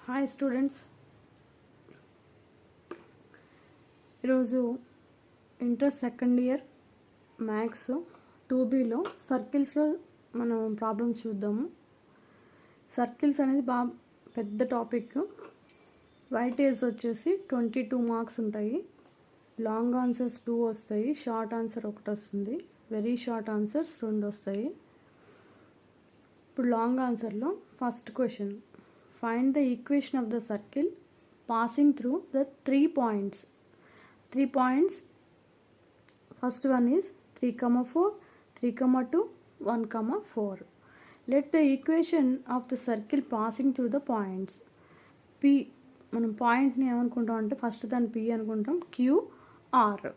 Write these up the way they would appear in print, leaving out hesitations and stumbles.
Hi students, ఈరోజు inter second year maths 2Bలో సర్కిల్స్లో మనం problems చూద్దాము. సర్కిల్స్ అనేది బాగా పెద్ద టాపిక్. వైటేజ్ వచ్చేసి 22 మార్క్స్ ఉంటాయి. లాంగ్ ఆన్సర్స్ 2 వస్తాయి, షార్ట్ ఆన్సర్ 1 వస్తుంది, వెరీ షార్ట్ ఆన్సర్స్ 2 వస్తాయి. ఇప్పుడు లాంగ్ ఆన్సర్లో first question, find the equation of the circle passing through the 3 points. 3 points, first one is 3,4, 3,2, 1,4. Let the equation of the circle passing through the points P, మనం పాయింట్ని ఏమనుకుంటాం అంటే first దాన్ని P అనుకుంటాం, QR.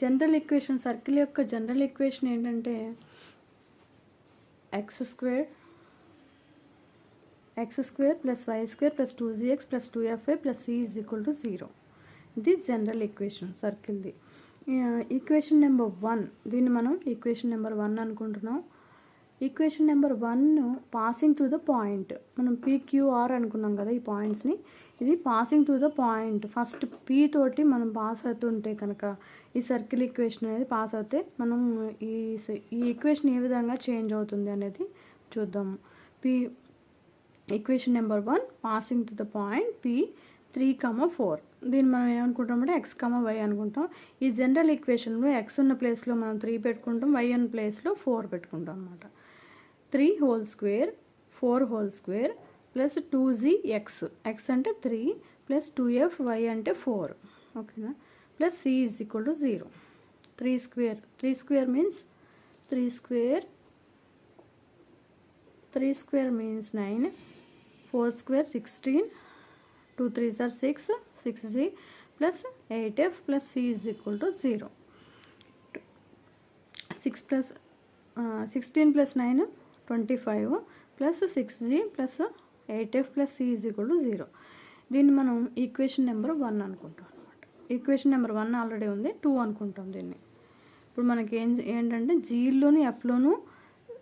General equation, circle యొక్క general equation ఏంటంటే x square plus y square plus 2gx plus 2fy plus c is equal to 0. ఇది general equation సర్కిల్ది. Equation number 1, దీన్ని మనం ఈక్వేషన్ నెంబర్ 1 అనుకుంటున్నాం. Equation number 1 passing to the point, మనం PQR అనుకున్నాం కదా ఈ పాయింట్స్ని. ఇది passing to the point, first P తోటి మనం పాస్ అవుతుంటే కనుక ఈ సర్కిల్ ఈక్వేషన్ అనేది పాస్ అవుతే మనం ఈ ఈక్వేషన్ ఏ విధంగా చేంజ్ అవుతుంది అనేది చూద్దాము. Equation number 1 passing to the point P 3,4. దీన్ని మనం ఏమనుకుంటామంటే x, y అనుకుంటాం. ఈ జనరల్ ఈక్వేషన్లో x ఉన్న ప్లేస్లో మనం 3 పెట్టుకుంటాం, y ఉన్న ప్లేస్లో 4 పెట్టుకుంటాం అనమాట. 3 whole square 4 whole square plus 2gx, x అంటే 3 ప్లస్ 2f, y అంటే 4, ఓకేనా, plus c is equal to 0. 3 square means 3 square means 9, 4 square 16, 2 3s are 6, 6g plus 8f plus c is equal to 0. 16 plus 9 25 plus 6g plus 8f plus c is equal to 0. దీన్ని మనం equation number 1 అనుకుంటాం అనమాట. Equation number 1 already ఉంది, 2 అనుకుంటాం దీన్ని. ఇప్పుడు మనకి ఏంటంటే జీలోను ఎఫ్లోను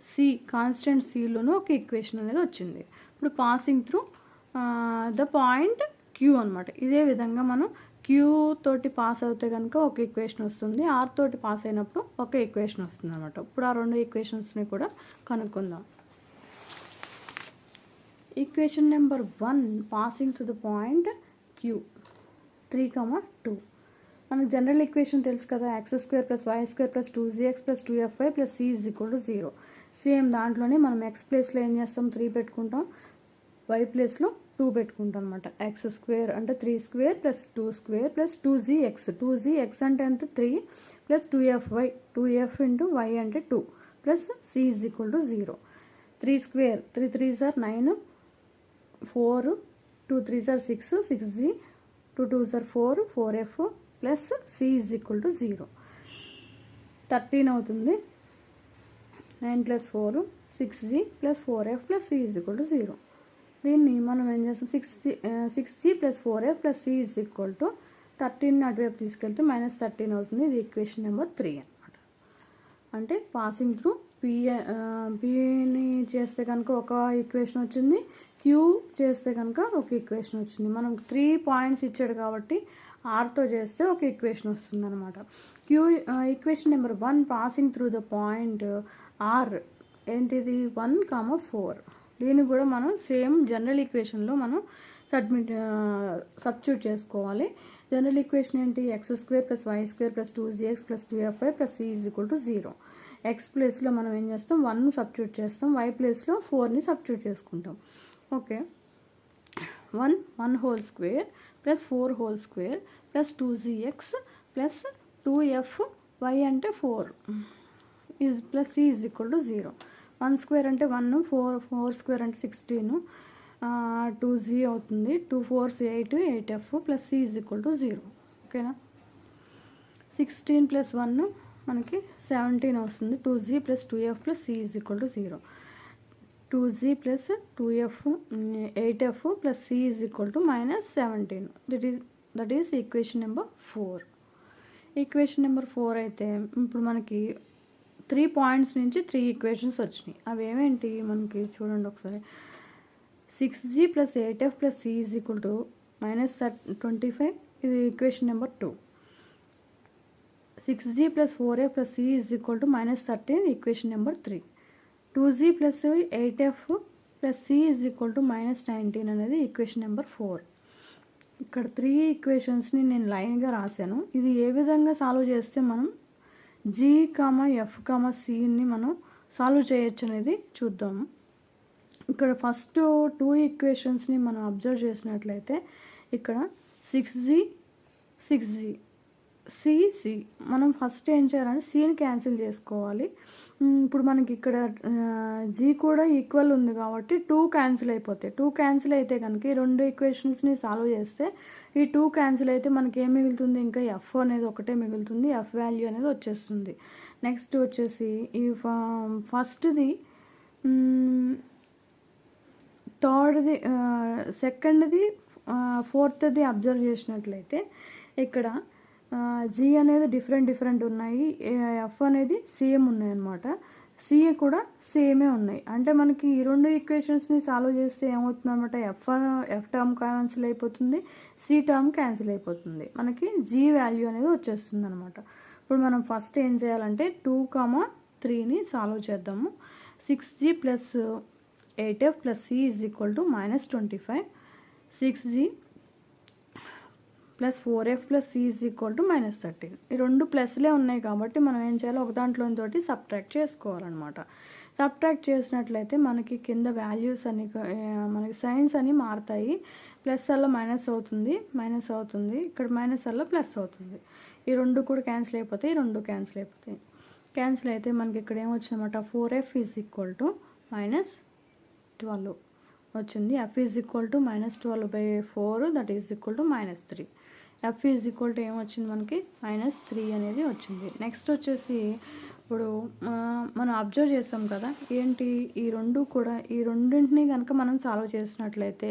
సి, కాన్స్టెంట్ సిలోను ఒక ఈక్వేషన్ అనేది వచ్చింది. ఇప్పుడు passing through the point Q అనమాట. ఇదే విధంగా మనం క్యూ తోటి పాస్ అవుతే కనుక ఒక ఈక్వేషన్ వస్తుంది, ఆర్ తోటి పాస్ అయినప్పుడు ఒక ఈక్వేషన్ వస్తుంది అనమాట. ఇప్పుడు ఆ 2 ఈక్వేషన్స్ని కూడా కనుక్కుందాం. Equation number 1 passing to the point Q 3,2. మనకు జనరల్ ఈక్వేషన్ తెలుసు కదా, x square plus y square plus 2gx plus 2fy plus c is equal to 0. Same దాంట్లోనే మనం x ప్లేస్లో ఏం చేస్తాం, 3 పెట్టుకుంటాం, y ప్లేస్లో 2 పెట్టుకుంటాం అనమాట. x స్క్వేర్ అంటే 3 square plus 2 square plus 2gx అంటే ఎంత 3 plus 2fy, 2f into y అంటే 2 plus c is equal to 0. 3 square 3 3s are 9, 4 2 3s are 6, 6g, 2 2s are 4, 4f plus c is equal to 0. 13 అవుతుంది. 9 plus 4 6g plus 4f plus c is equal to 0. దీన్ని మనం ఏం చేస్తాం, 6g plus 4f plus c is equal to 13 అటువైపు తీసుకెళ్తే -13 అవుతుంది. ఇది equation number 3 అనమాట. అంటే పాసింగ్ త్రూ పీని చేస్తే కనుక ఒక ఈక్వేషన్ వచ్చింది, క్యూ చేస్తే కనుక ఒక ఈక్వేషన్ వచ్చింది. మనం 3 పాయింట్స్ ఇచ్చాడు కాబట్టి ఆర్తో చేస్తే ఒక ఈక్వేషన్ వస్తుంది అనమాట. Equation number 1 passing through the point R ఏంటిది 1,4. దీన్ని కూడా మనం సేమ్ జనరల్ ఈక్వేషన్లో మనం సబ్స్టిట్యూట్ చేసుకోవాలి. జనరల్ ఈక్వేషన్ ఏంటి, x square plus y square plus 2gx plus 2fy plus c is equal to 0. x ప్లేస్లో మనం ఏం చేస్తాం, 1 సబ్స్టిట్యూట్ చేస్తాం, y ప్లేస్లో 4ని సబ్స్టిట్యూట్ చేసుకుంటాం. Okay, 1 whole square plus 4 whole square plus 2gx plus 2f, y అంటే 4 is plus c is equal to 0. 1 square అంటే 1, 4 square అంటే 16, 2g అవుతుంది, 2 4s 8, 8f plus c is equal to 0. ఓకేనా, 16 ప్లస్ 1 మనకి 17 వస్తుంది, 2g plus 2f plus c is equal to 0. 2g plus 2f 8f plus c is equal to -17. That is equation number 4. Equation number 4 అయితే ఇప్పుడు మనకి 3 points నుంచి 3 equations వచ్చినాయి. అవి ఏమేంటి మనకి చూడండి ఒకసారి. 6g plus 8f plus c is equal to minus 25. ఇది equation number 2. 6g plus 4f plus c is equal to minus 13, equation number 3. 2g plus 8f plus c is equal to minus 19 అనేది equation number 4. ఇక్కడ 3 ఈక్వేషన్స్ని నేను లైన్గా రాశాను. ఇది ఏ విధంగా solve చేస్తే మనం g, f, cని మనం సాల్వ్ చేయొచ్చు అనేది చూద్దాము. ఇక్కడ ఫస్ట్ 2 ఈక్వేషన్స్ని మనం అబ్జర్వ్ చేసినట్లయితే ఇక్కడ 6g c మనం ఫస్ట్ ఏం చేయాలంటే cని క్యాన్సిల్ చేసుకోవాలి. ఇప్పుడు మనకి ఇక్కడ g కూడా ఈక్వల్ ఉంది కాబట్టి 2 క్యాన్సిల్ అయిపోతాయి. 2 క్యాన్సిల్ అయితే కనుక ఈ 2 ఈక్వేషన్స్ని సాల్వ్ చేస్తే ఈ 2 క్యాన్సిల్ అయితే మనకి ఏం మిగులుతుంది, ఇంకా f అనేది ఒకటే మిగులుతుంది. f వాల్యూ అనేది వచ్చేస్తుంది. నెక్స్ట్ వచ్చేసి ఈ ఫస్ట్ది, థర్డ్ది, సెకండ్ది, ఫోర్త్ది అబ్జర్వ్ చేసినట్లయితే ఇక్కడ g అనేది డిఫరెంట్ ఉన్నాయి, f అనేది సేమ్ ఉన్నాయి అన్నమాట. c కూడా సేమే ఉన్నాయి. అంటే మనకి ఈ 2 ఈక్వేషన్స్ని సాల్వ్ చేస్తే ఏమవుతుంది అనమాట, f టర్మ్ క్యాన్సిల్ అయిపోతుంది, c టర్మ్ క్యాన్సిల్ అయిపోతుంది, మనకి g వాల్యూ అనేది వచ్చేస్తుంది అనమాట. ఇప్పుడు మనం ఫస్ట్ ఏం చేయాలంటే 2, 3ని సాల్వ్ చేద్దాము. 6g plus 8f plus c is equal to minus 25. 6g plus 4f plus c is equal to minus 13. ఈ 2 ప్లస్లే ఉన్నాయి కాబట్టి మనం ఏం చేయాలి, ఒకదాంట్లోని సబ్ట్రాక్ట్ చేసుకోవాలన్నమాట. సబ్ట్రాక్ట్ చేసినట్లయితే మనకి కింద వాల్యూస్ అని మనకి సైన్స్ అని మారుతాయి. ప్లస్ అలా మైనస్ అవుతుంది, ఇక్కడ మైనస్ అలా ప్లస్ అవుతుంది. ఈ 2 కూడా క్యాన్సిల్ అయిపోతాయి, ఈ 2 క్యాన్సిల్ అయిపోతాయి. క్యాన్సిల్ అయితే మనకి ఇక్కడ ఏమొచ్చిందన్నమాట, 4f is equal to minus 12 వచ్చింది. f is equal to minus 12/4 that is equal to minus 3. f is equal to ఏమొచ్చింది మనకి, మైనస్ 3 అనేది వచ్చింది. నెక్స్ట్ వచ్చేసి ఇప్పుడు మనం అబ్జర్వ్ చేస్తాం కదా, ఏంటి ఈ 2 కూడా, ఈ రెండింటిని కనుక మనం సాల్వ్ చేసినట్లయితే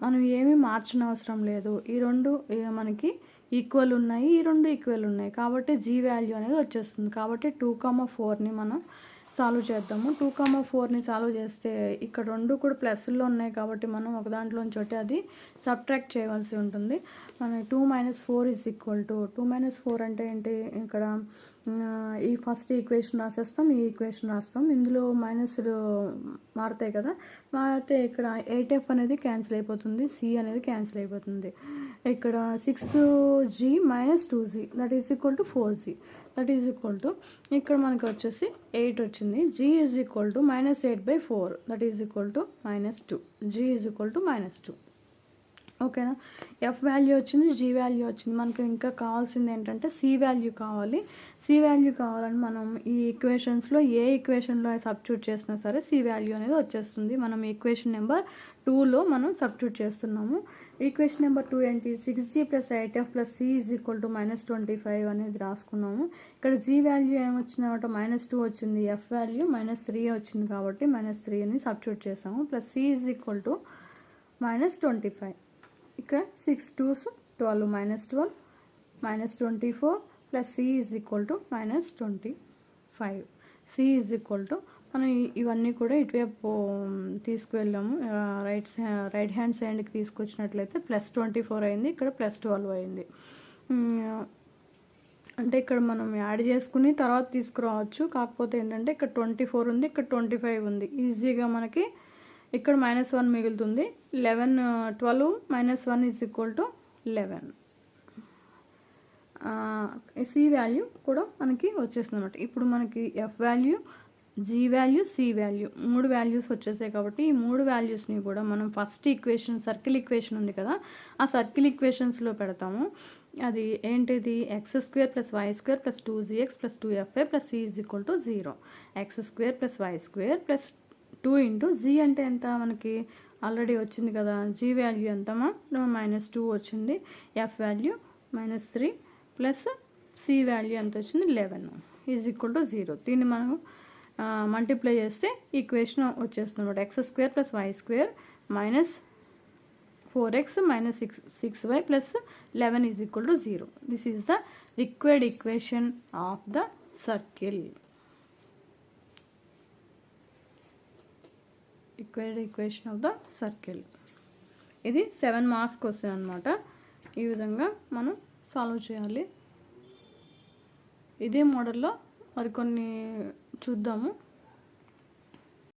మనం ఏమీ మార్చిన అవసరం లేదు. ఈ 2 మనకి ఈక్వల్ ఉన్నాయి, ఈ 2 ఈక్వల్ ఉన్నాయి కాబట్టి g వాల్యూ అనేది వచ్చేస్తుంది. కాబట్టి 2, 4ని మనం సాల్వ్ చేద్దాము. 2, 4ని సాల్వ్ చేస్తే ఇక్కడ 2 కూడా ప్లస్లో ఉన్నాయి కాబట్టి మనం ఒక దాంట్లోంచి ఒకటి అది సబ్ట్రాక్ట్ చేయవలసి ఉంటుంది. మన 2 - 4 ఈజ్ ఈక్వల్ టు 2 - 4 అంటే ఏంటి, ఇక్కడ ఈ ఫస్ట్ ఈక్వేషన్ రాసేస్తాం, ఈ ఈక్వేషన్ రాస్తాం, ఇందులో మైనస్లు మారుతాయి కదా, మారితే ఇక్కడ 8f అనేది క్యాన్సిల్ అయిపోతుంది, c అనేది క్యాన్సిల్ అయిపోతుంది. ఇక్కడ 6g - 2g that is equal to 4g that is equal to ఇక్కడ మనకి వచ్చేసి 8 వచ్చింది. g is equal to -8/4 that is equal to -2. g is equal to -2. ఓకేనా, f వాల్యూ వచ్చింది, g వాల్యూ వచ్చింది. మనకి ఇంకా కావాల్సింది ఏంటంటే c వాల్యూ కావాలి. c వాల్యూ కావాలని మనం ఈ ఈక్వేషన్స్లో ఏ ఈక్వేషన్లో సబ్స్టిట్యూట్ చేసినా సరే c వాల్యూ అనేది వచ్చేస్తుంది. మనం ఈక్వేషన్ నెంబర్ 2లో మనం సబ్స్టిట్యూట్ చేస్తున్నాము. ఈక్వేషన్ నెంబర్ 2 ఏంటి, 6g plus 8f plus c is equal to -25 అనేది రాసుకున్నాము. ఇక్కడ g వాల్యూ ఏమొచ్చిందన్నమాట, -2 వచ్చింది, f వాల్యూ -3 వచ్చింది కాబట్టి -3 అని సబ్స్టిట్యూట్ చేసాము. Plus c is equal to -25. ఇక్కడ 6 2s 12 -12 -24 plus c is equal to -25. c is equal to మనం ఇవన్నీ కూడా ఇటువైపు తీసుకువెళ్ళాము, రైట్ హ్యాండ్ సైడ్కి తీసుకొచ్చినట్లయితే +24 అయింది, ఇక్కడ +12 అయింది. అంటే ఇక్కడ మనం యాడ్ చేసుకుని తర్వాత తీసుకురావచ్చు. కాకపోతే ఏంటంటే ఇక్కడ 24 ఉంది, ఇక్కడ 25 ఉంది, ఈజీగా మనకి ఇక్కడ -1 మిగులుతుంది. 12 - 1 is equal to 11. C value కూడా మనకి వచ్చేస్తుంది అనమాట. ఇప్పుడు మనకి F value, G value, C value 3 values వచ్చేసాయి కాబట్టి ఈ 3 వాల్యూస్ని కూడా మనం ఫస్ట్ ఈక్వేషన్, సర్కిల్ ఈక్వేషన్ ఉంది కదా, ఆ సర్కిల్ ఈక్వేషన్స్లో పెడతాము. అది ఏంటిది, x² + y² + 2gx + 2fy + c = 0. x² + y² + 2 × g అంటే ఎంత, మనకి ఆల్రెడీ వచ్చింది కదా, g వాల్యూ ఎంతమా -2 వచ్చింది, f value -3 plus c value ఎంత వచ్చింది 11 = 0. దీన్ని మనం మల్టిప్లై చేస్తే ఈక్వేషన్ వచ్చేస్తుంది అనమాట. x² + y² - 4x - 6y + 11 = 0. This is the required equation of the circle. Equation of the circle. ఇది 7 మార్క్స్ క్వశ్చన్ అనమాట. ఈ విధంగా మనం సాల్వ్ చేయాలి. ఇదే మోడల్లో మరికొన్ని చూద్దాము.